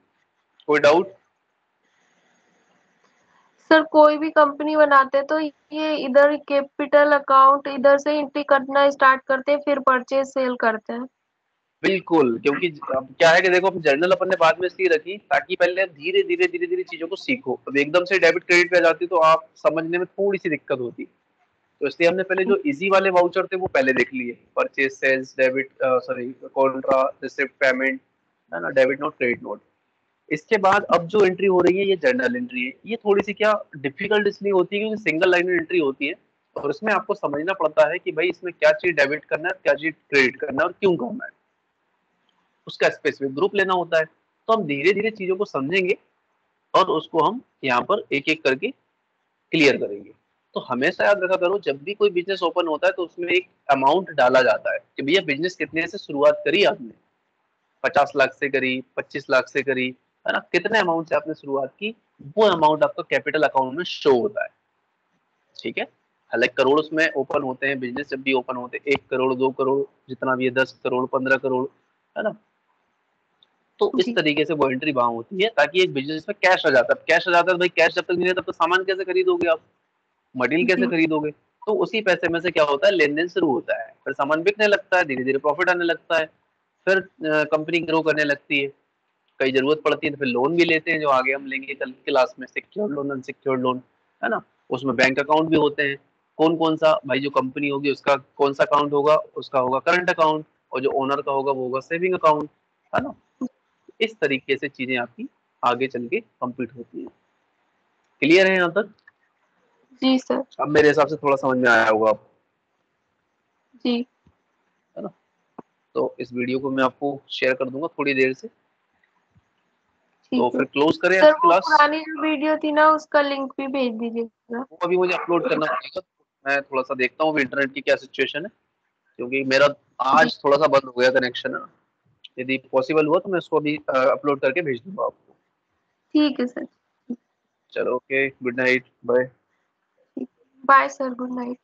[SPEAKER 1] कोई डाउट?
[SPEAKER 2] सर कोई भी कंपनी बनाते हैं तो ये इधर कैपिटल अकाउंट इधर से एंट्री करना स्टार्ट करते हैं, फिर परचेज सेल करते हैं।
[SPEAKER 1] बिल्कुल, क्योंकि अब क्या है कि देखो, जर्नल अपन ने बाद में इसलिए रखी ताकि पहले धीरे धीरे धीरे धीरे चीजों को सीखो। अब एकदम से डेबिट क्रेडिट पे आ जाती तो आप समझने में थोड़ी सी दिक्कत होती, तो इसलिए हमने पहले जो इजी वाले वाउचर थे वो पहले देख लिए, purchase sales debit, sorry contra, receipt payment, है ना, डेबिट नोट क्रेडिट नोट। इसके बाद अब जो एंट्री हो रही है ये जर्नल एंट्री है। ये थोड़ी सी क्या डिफिकल्ट इसलिए होती है क्योंकि सिंगल लाइन एंट्री होती है, और इसमें आपको समझना पड़ता है कि भाई इसमें क्या चीज डेबिट करना है, क्या चीज क्रेडिट करना है और क्यों करना है, उसका स्पेसिफिक ग्रुप लेना होता है। तो हम धीरे धीरे चीजों को समझेंगे और उसको हम यहाँ पर एक एक करके क्लियर करेंगे। तो हमेशा याद रखा करो, जब भी कोई बिजनेस ओपन होता है तो उसमें एक अमाउंट डाला जाता है कि भैया बिजनेस कितने से शुरुआत करी आपने, 50 लाख से करी, 25 लाख से करी, है ना, कितने अमाउंट से आपने शुरुआत की, वो अमाउंट आपका कैपिटल अकाउंट में शो होता है, ठीक है। हालांकि करोड़ उसमें ओपन होते हैं, बिजनेस जब भी ओपन होते हैं 1 करोड़ 2 करोड़ जितना भी है, 10 करोड़ 15 करोड़, है ना। तो इस
[SPEAKER 2] जी।
[SPEAKER 1] तरीके से वो एंट्री वहां होती है ताकि एक बिजनेस में कैश आ जाता है। कैश आ जाता है तो भाई, कैश जब तक नहीं है तब तो सामान कैसे खरीदोगे आप, मटेरियल कैसे
[SPEAKER 2] जी।
[SPEAKER 1] खरीदोगे। तो उसी पैसे में से क्या होता है, लेन देन शुरू होता है, फिर सामान बिकने लगता है, धीरे धीरे प्रॉफिट आने लगता है, फिर कंपनी ग्रो करने लगती है, कई जरूरत पड़ती है तो फिर लोन भी लेते हैं, जो आगे हम लेंगे कल क्लास में, सिक्योर्ड लोन, अनसिक्योर्ड लोन, है ना। उसमें बैंक अकाउंट भी होते हैं, कौन कौन सा भाई, जो कंपनी होगी उसका कौन सा अकाउंट होगा, उसका होगा करंट अकाउंट, और जो ओनर का होगा वो होगा सेविंग अकाउंट, है ना। इस तरीके से चीजें आपकी आगे चल के कंप्लीट होती है। क्लियर है यहाँ तक?
[SPEAKER 2] जी सर।
[SPEAKER 1] अब मेरे हिसाब से थोड़ा समझ में आया होगा आपको,
[SPEAKER 2] जी
[SPEAKER 1] है ना। तो इस वीडियो को मैं आपको शेयर कर दूंगा थोड़ी देर से। तो
[SPEAKER 2] ठीक है
[SPEAKER 1] फिर क्लोज करें आज
[SPEAKER 2] सर,
[SPEAKER 1] की
[SPEAKER 2] वो
[SPEAKER 1] क्लास।
[SPEAKER 2] पुरानी जो वीडियो थी ना उसका लिंक भी भेज दीजिएगा।
[SPEAKER 1] वो अभी मुझे अपलोड करना पड़ेगा, मैं थोड़ा सा देखता हूँ इंटरनेट की क्या सिचुएशन है, क्योंकि मेरा
[SPEAKER 2] जी
[SPEAKER 1] आज थोड़ा सा बंद हो गया कनेक्शन, है ना। यदि पॉसिबल हुआ तो मैं उसको अभी अपलोड करके भेज दूंगा आपको।
[SPEAKER 2] ठीक है सर।
[SPEAKER 1] चलो okay, good night, bye.
[SPEAKER 2] Bye sir, good night.